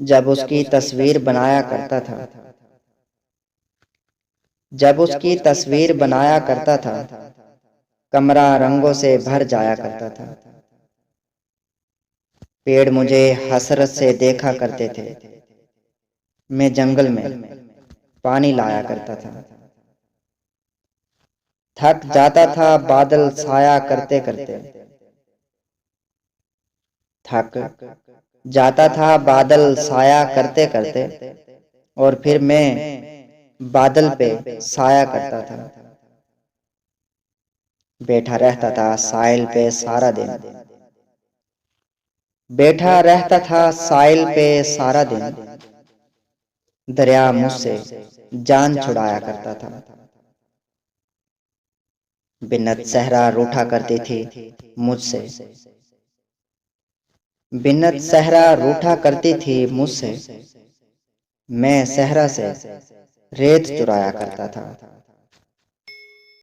जब उसकी तस्वीर बनाया करता था। जब उसकी तस्वीर बनाया करता था, कमरा रंगों से भर जाया करता था। पेड़ मुझे हसरत से देखा करते थे। मैं जंगल में पानी लाया करता था। थक जाता था बादल साया करते करते। थक जाता था बादल साया करते करते, और फिर मैं बादल पे साया करता था। बैठा रहता था साइल पे सारा दिन। बैठा रहता था साइल पे सारा दिन। दरिया मुझसे जान छुड़ाया करता था। बिन्नत सहरा रूठा करती थी मुझसे। बिन्नत सहरा रूठा करती थी मुझसे। मैं सहरा से रेत चुराया करता था।